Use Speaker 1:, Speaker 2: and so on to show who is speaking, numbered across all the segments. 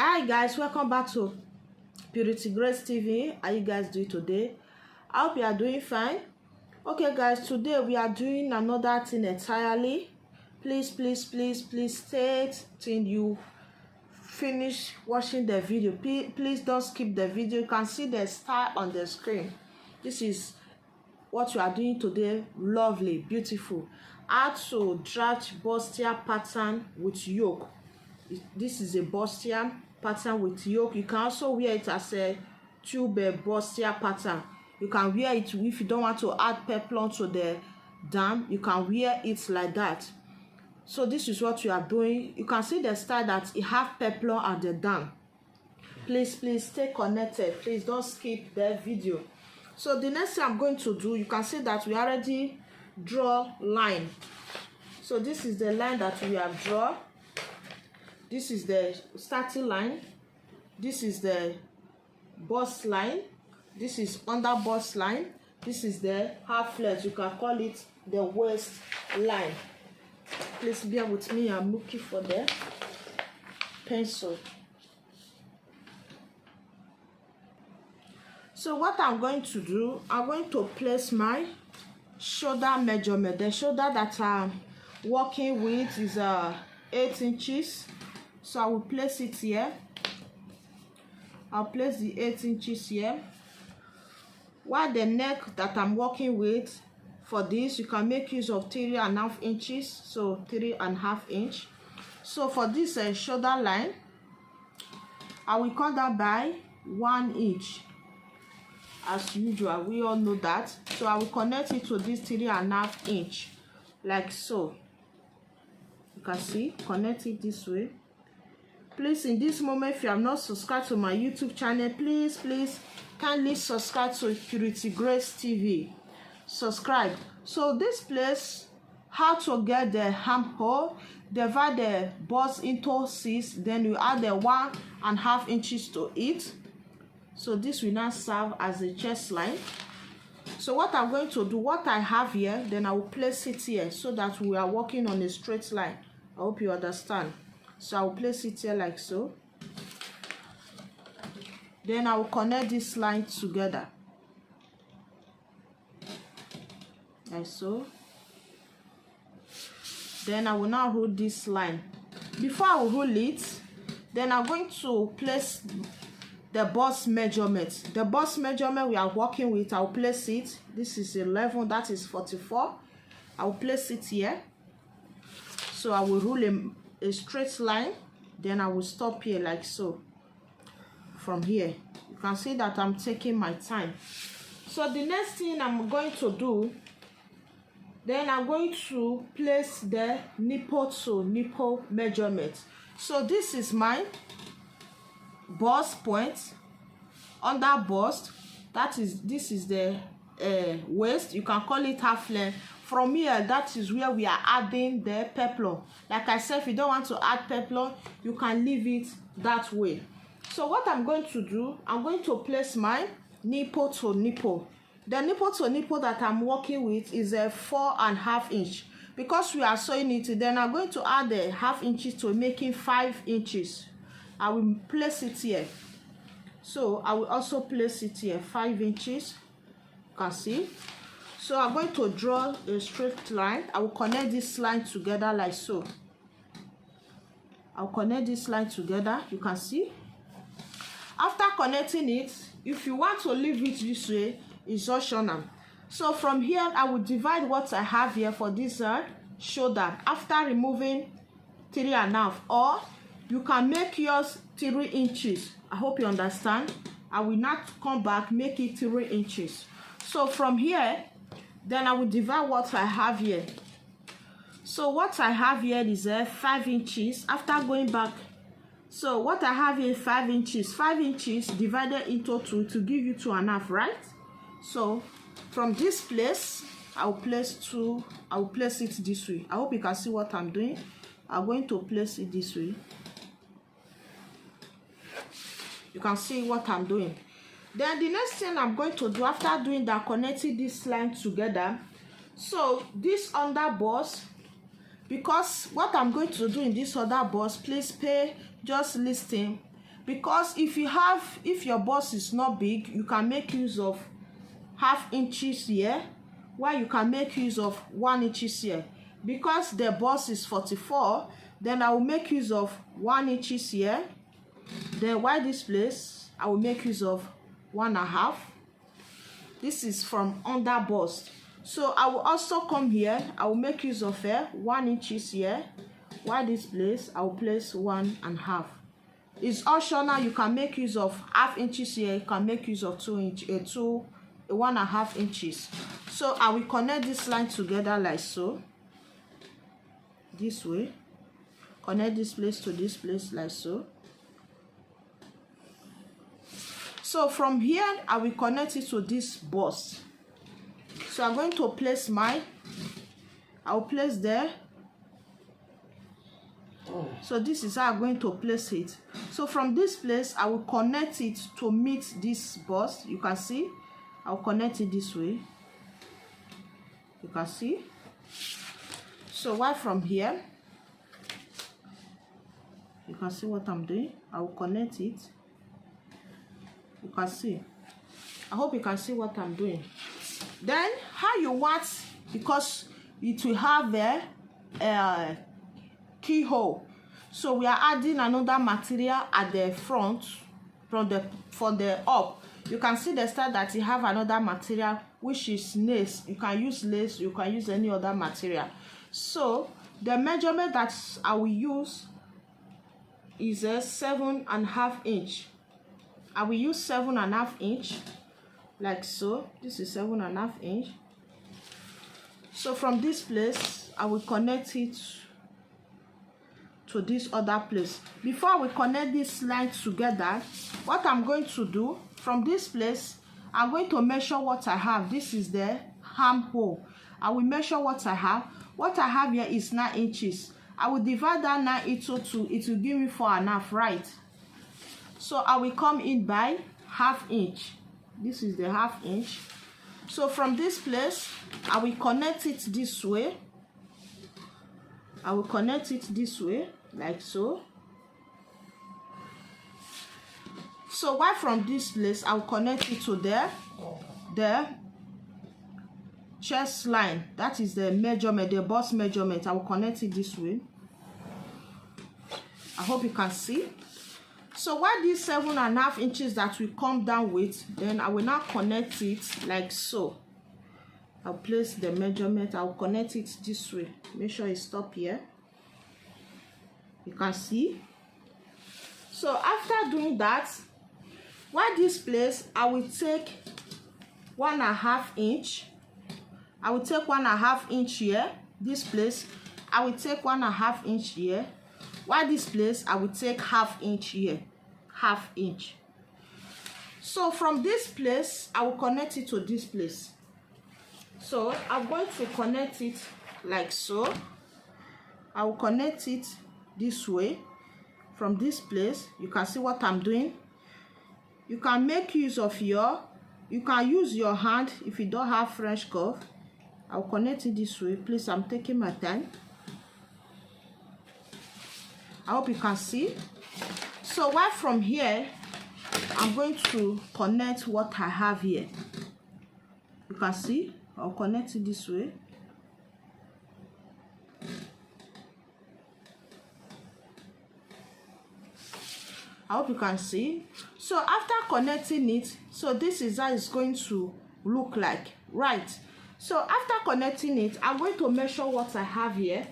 Speaker 1: Hi guys, welcome back to Purity Grace TV. How you guys doing today? I hope you are doing fine. Okay guys, today we are doing another thing entirely. Please stay till you finish watching the video. Please don't skip the video. You can see the star on the screen. This is what you are doing today. Lovely, beautiful. How to draft bustier pattern with yoke. This is a bustier pattern with yoke. You can also wear it as a tube bustier pattern. You can wear it if you don't want to add peplum to the dam. You can wear it like that. So this is what you are doing. You can see the style that it have peplum at the dam. Please stay connected. Please don't skip the video. So the next thing I'm going to do, you can see that we already draw line. So this is the line that we have drawn. This is the starting line. This is the bust line. This is under bust line. This is the half flex. You can call it the waist line. Please bear with me. I'm looking for the pencil. So what I'm going to do, I'm going to place my shoulder measurement. The shoulder that I'm working with is 8 inches. So I will place it here. I'll place the 8 inches here. While the neck that I'm working with for this, you can make use of 3.5 inches. So 3.5 inch. So for this shoulder line, I will cut that by 1 inch. As usual, we all know that. So I will connect it to this 3.5 inch, like so. You can see, connect it this way. Please, in this moment, if you have not subscribed to my YouTube channel, please kindly subscribe to Purity Grace TV. Subscribe. So this place, how to get the armhole, divide the bust into 6, then you add the 1.5 inches to it. So this will now serve as a chest line. So what I'm going to do, what I have here, then I will place it here so that we are working on a straight line. I hope you understand. So I will place it here like so. Then I will connect this line together, like so. Then I will now roll this line. Before I will roll it, then I'm going to place the bust measurement. The bust measurement we are working with, I will place it. This is 11, that is 44. I will place it here. So I will roll a straight line, then I will stop here like so. From here, you can see that I'm taking my time. So the next thing I'm going to do, then I'm going to place the nipple to nipple measurement. So this is my bust point, under bust. This is the waist. You can call it half length. From here, that is where we are adding the peplum. Like I said, if you don't want to add peplum, you can leave it that way. So what I'm going to do, I'm going to place my nipple to nipple. The nipple to nipple that I'm working with is a 4.5 inch. Because we are sewing it, then I'm going to add the 0.5 inches to making 5 inches. I will place it here. So I will also place it here, 5 inches. You can see. So I'm going to draw a straight line. I will connect this line together like so. I'll connect this line together. You can see. After connecting it, if you want to leave it this way, it's optional. So from here, I will divide what I have here for this shoulder. After removing 3.5, or you can make yours 3 inches. I hope you understand. I will not come back, make it 3 inches. So from here, then I will divide what I have here. So what I have here is 5 inches. After going back, so what I have here is 5 inches. 5 inches divided into 2 to give you 2.5, right? So from this place, I will place it this way. I hope you can see what I'm doing. I'm going to place it this way. You can see what I'm doing. Then the next thing I'm going to do after doing that, connecting this line together. So this under bust, because what I'm going to do in this other bust, please just listen. because if your bust is not big, you can make use of 1/2 inches here, while you can make use of 1 inches here. Because the bust is 44, then I will make use of 1 inches here. Then while this place, I will make use of 1.5. This is from under bust. So I will also come here, I will make use of 1 inches here. While this place, I will place 1.5. It's optional. You can make use of 1/2 inches here. You can make use of 1.5 inches. So I will connect this line together like so. This way. Connect this place to this place like so. So from here, I will connect it to this bust. So I'm going to place mine. I will place there. So this is how I'm going to place it. So from this place, I will connect it to meet this bust. You can see, I'll connect it this way. You can see. So while from here, you can see what I'm doing. I will connect it. You can see. I hope you can see what I'm doing. Then how you want, because it will have a keyhole. So we are adding another material at the front for the up. You can see the start that you have another material, which is lace. You can use lace, you can use any other material. So the measurement that I will use is a 7.5 inch. I will use 7.5 inch like so. This is 7.5 inch. So from this place, I will connect it to this other place. Before we connect this line together, what I'm going to do from this place, I'm going to measure what I have. This is the armhole. I will measure what I have. What I have here is 9 inches. I will divide that 9 into 2. It will give me 4.5, right? So I will come in by 1/2 inch. This is the 1/2 inch. So from this place, I will connect it this way. I will connect it this way, like so. So while from this place, I will connect it to the chest line. That is the measurement, the bust measurement. I will connect it this way. I hope you can see. So while these 7.5 inches that will come down with, then I will now connect it like so. I'll place the measurement. I'll connect it this way. Make sure it stop here. You can see. So after doing that, while this place, I will take 1.5 inch. I will take 1.5 inch here. This place, I will take 1.5 inch here. While this place, I will take 1/2 inch here. 1/2 inch. So from this place, I will connect it to this place. So I'm going to connect it like so. I will connect it this way. From this place, you can see what I'm doing. You can make use of you can use your hand if you don't have French curve. I'll connect it this way. Please, I'm taking my time. I hope you can see. So while from here, I'm going to connect what I have here. You can see, I'll connect it this way. I hope you can see. So after connecting it, so this is how it's going to look like, right? So after connecting it, I'm going to measure what I have here.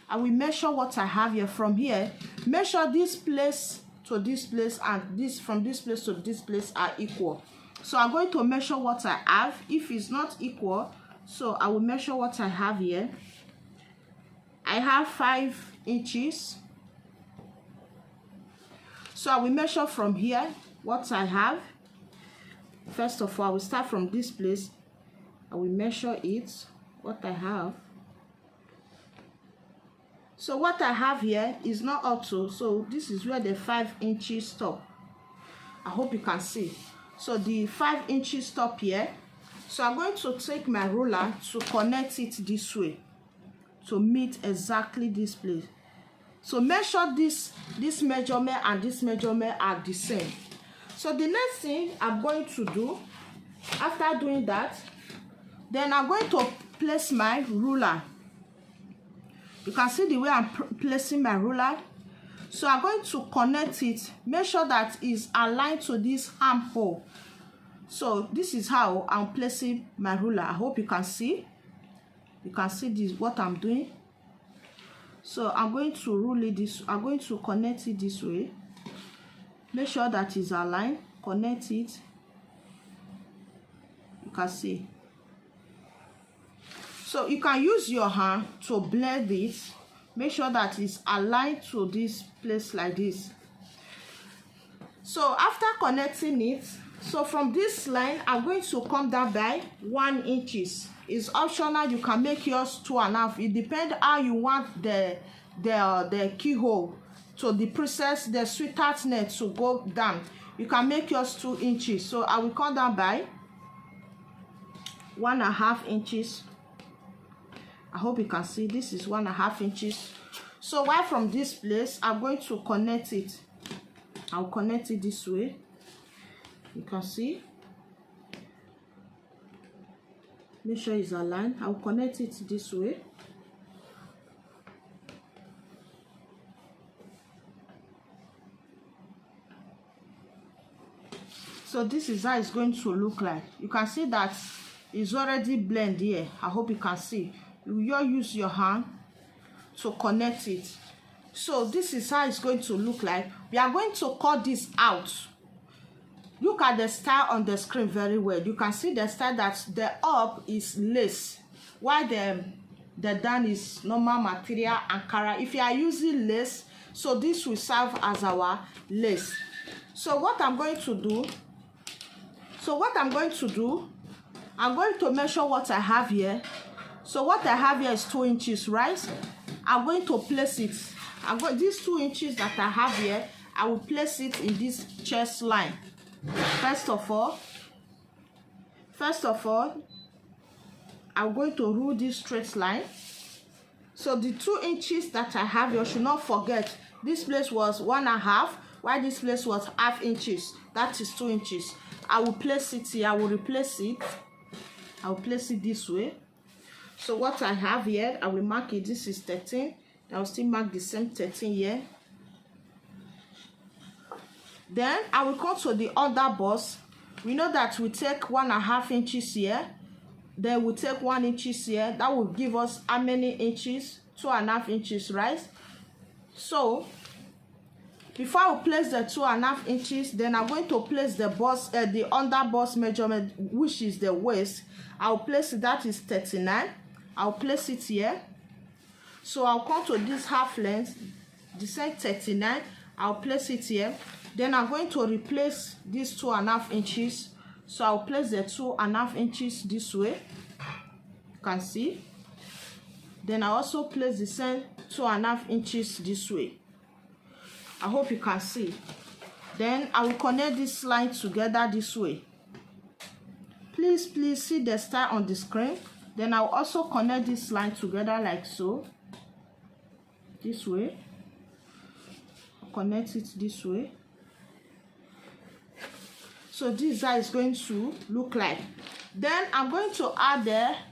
Speaker 1: I will measure what I have here. From here, measure this place to this place, and this from this place to this place are equal. So I'm going to measure what I have. If it's not equal, so I will measure what I have here. I have 5 inches. So I will measure from here what I have. First of all, I will start from this place. I will measure it, what I have. So what I have here is not up to, so this is where the 5 inches stop. I hope you can see. So the 5 inches stop here. So I'm going to take my ruler to connect it this way to meet exactly this place. So measure this this measurement and this measurement are the same. So the next thing I'm going to do, after doing that, then I'm going to place my ruler. You can see the way I'm placing my ruler. So I'm going to connect it, make sure that it's aligned to this armhole. So this is how I'm placing my ruler. I hope you can see. You can see this, what I'm doing. So I'm going to rule it this, I'm going to connect it this way. Make sure that it's aligned. Connect it. You can see. So you can use your hand to blend it. Make sure that it's aligned to this place like this. So after connecting it, so from this line, I'm going to come down by 1 inch. It's optional. You can make yours 2.5. It depends how you want the keyhole to the process, the sweetheart net to go down. You can make yours 2 inches. So I will come down by 1.5 inches. I hope you can see this is 1.5 inches. So while from this place, I'm going to connect it. I'll connect it this way. You can see. Make sure it's aligned. I'll connect it this way. So this is how it's going to look like. You can see that it's already blended here. I hope you can see. You use your hand to connect it. So this is how it's going to look like. We are going to cut this out. Look at the style on the screen very well. You can see the style that the up is lace, while the down is normal material Ankara. If you are using lace, so this will serve as our lace. So what I'm going to do, I'm going to measure what I have here. So what I have here is 2 inches, right? I'm going to place it. These 2 inches that I have here, I will place it in this chest line. First of all, I'm going to rule this straight line. So the 2 inches that I have, you should not forget, this place was 1.5, while this place was 0.5 inches. That is 2 inches. I will place it here. I will replace it. I will place it this way. So what I have here, I will mark it. This is 13. I will still mark the same 13 here. Then I will come to the other bust. We know that we take 1.5 inches here. Then we take 1 inch here. That will give us how many inches? 2.5 inches, right? So before I place the 2.5 inches, then I'm going to place the bust, the under bust measurement, which is the waist. I'll place it. That is 39. I'll place it here. So I'll come to this half length, the same 39. I'll place it here. Then I'm going to replace these 2.5 inches. So I'll place the 2.5 inches this way. You can see. Then I also place the same 2.5 inches this way. I hope you can see. Then I will connect this line together this way. Please see the style on the screen. Then I'll also connect this line together like so. This way. I'll connect it this way. So this is how it's going to look like. Then I'm going to add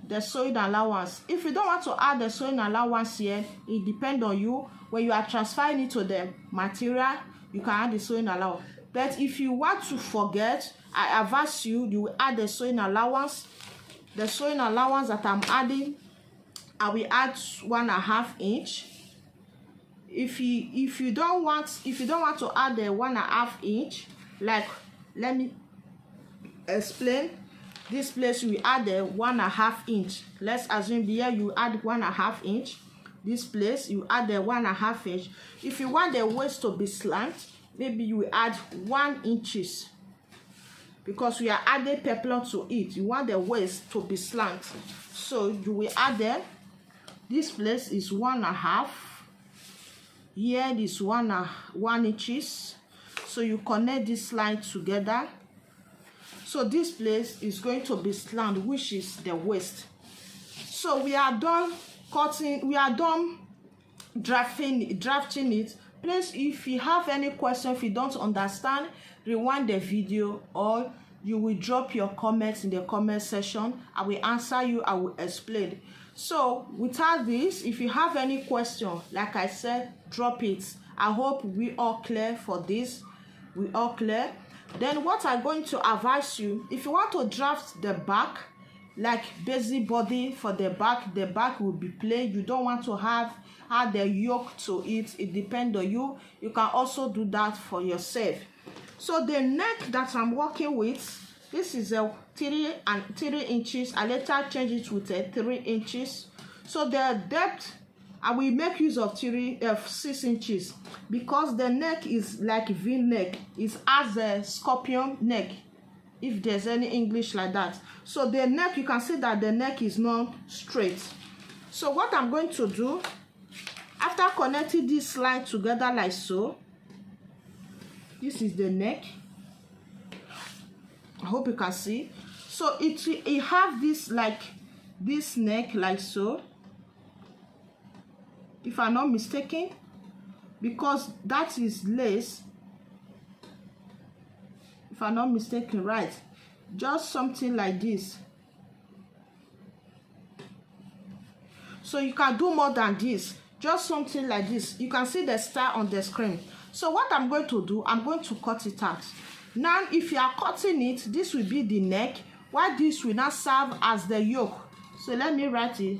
Speaker 1: the sewing allowance. If you don't want to add the sewing allowance here, it depends on you. When you are transferring it to the material, you can add the sewing allowance. But if you want to forget, I advise you, you will add the sewing allowance. The sewing allowance that I'm adding, I will add 1.5 inch. If you don't want to add the 1.5 inch, like, let me explain. This place we add the 1.5 inch. Let's assume here you add 1.5 inch. This place you add the 1.5 inch. If you want the waist to be slant, maybe you add 1 inches. Because we are adding peplum to it, you want the waist to be slant. So you will add them. This place is 1.5. Here is 1 inches. So you connect this line together. So this place is going to be slant, which is the waist. So we are done cutting, we are done drafting it. Please, if you have any question, if you don't understand, rewind the video, or you will drop your comments in the comment section. I will answer you, I will explain. So without this, if you have any question, like I said, drop it. I hope we all clear for this. We all clear. Then what I'm going to advise you, if you want to draft the back, like basic body for the back will be plain. You don't want to add the yoke to it. It depends on you. You can also do that for yourself. So the neck that I'm working with, this is a 3 inches. I later change it with a 3 inches. So the depth, I will make use of 6 inches, because the neck is like V neck. It has a scorpion neck, if there's any English like that. So the neck, you can see that the neck is not straight. So what I'm going to do, after connecting this line together like so, this is the neck. I hope you can see. So it have this like this neck like so, if I'm not mistaken, because that is lace, if I'm not mistaken, right? Just something like this. So you can do more than this, just something like this. You can see the style on the screen. So what I'm going to do, I'm going to cut it out. Now if you are cutting it, this will be the neck, while this will not serve as the yoke. So let me write it.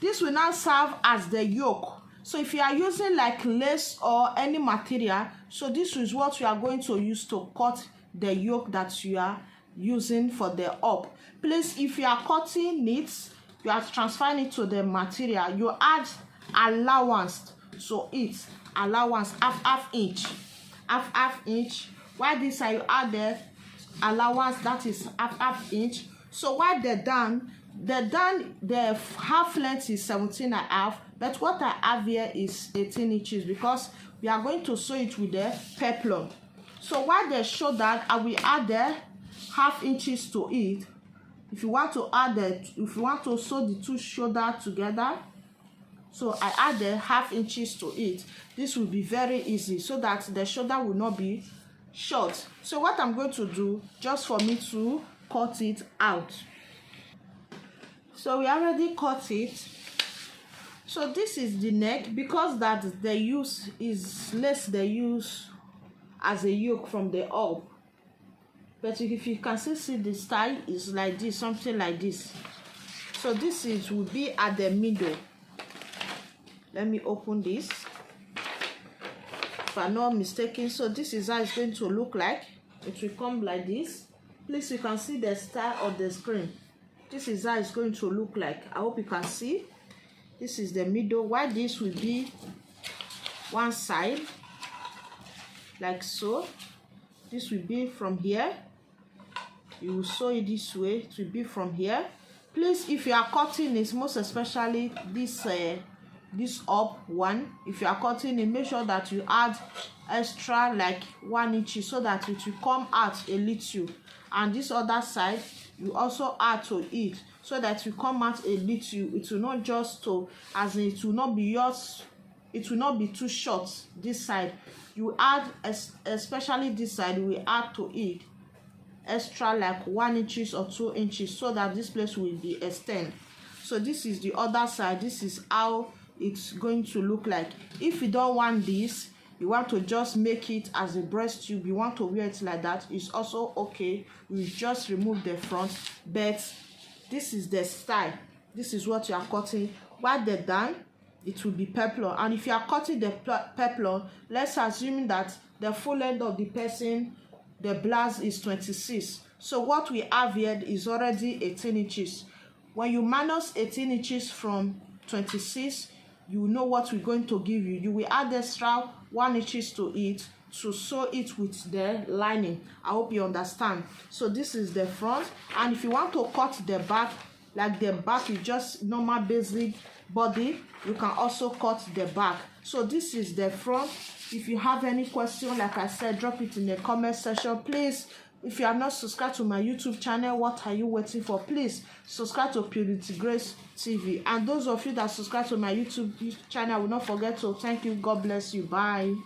Speaker 1: This will now serve as the yoke. So if you are using like lace or any material, so this is what you are going to use to cut the yoke that you are using for the up. Please, if you are cutting it, you are transferring it to the material, you add allowance to it. Allowance half inch, half inch. While this you add the allowance, that is half inch. So while the half length is 17.5, but what I have here is 18 inches, because we are going to sew it with the peplum. So while the shoulder, I will add the half inches to it. If you want to add if you want to sew the two shoulder together, so I add the half inches to it. This will be very easy, so that the shoulder will not be short. So what I'm going to do, just for me to cut it out. So we already cut it. So this is the neck, because that the use is less the use as a yoke from the up. But if you can still see the style is like this, something like this. So this is will be at the middle. Let me open this, if I'm not mistaken. So this is how it's going to look like. It will come like this. Please, you can see the style of the screen. This is how it's going to look like. I hope you can see. This is the middle, while this will be one side like so. This will be from here. You will sew it this way. It will be from here. Please, if you are cutting it, most especially this up one, if you are cutting it, make sure that you add extra like 1 inch, so that it will come out a little. And this other side, you also add to it, so that you come out a little. It will not just to, as in, it will not be yours, it will not be too short. This side you add, especially this side, we add to it extra like 1 inch or 2 inches, so that this place will be extend. So this is the other side. This is how it's going to look like. If you don't want this, you want to just make it as a breast tube, you want to wear it like that, it's also okay. We just remove the front, but this is the style. This is what you are cutting. While they're done, it will be peplum. And if you are cutting the peplum, let's assume that the full length of the person, the blouse is 26. So what we have here is already 18 inches. When you minus 18 inches from 26, you know what we're going to give you. You will add extra 1 inch to it to sew it with the lining. I hope you understand. So this is the front, and if you want to cut the back, like the back is just normal basic body, you can also cut the back. So this is the front. If you have any question, like I said, drop it in the comment section. Please If you are not subscribed to my YouTube channel, what are you waiting for? Please subscribe to Purity Grace TV. And those of you that subscribe to my YouTube channel, I will not forget to thank you. God bless you. Bye.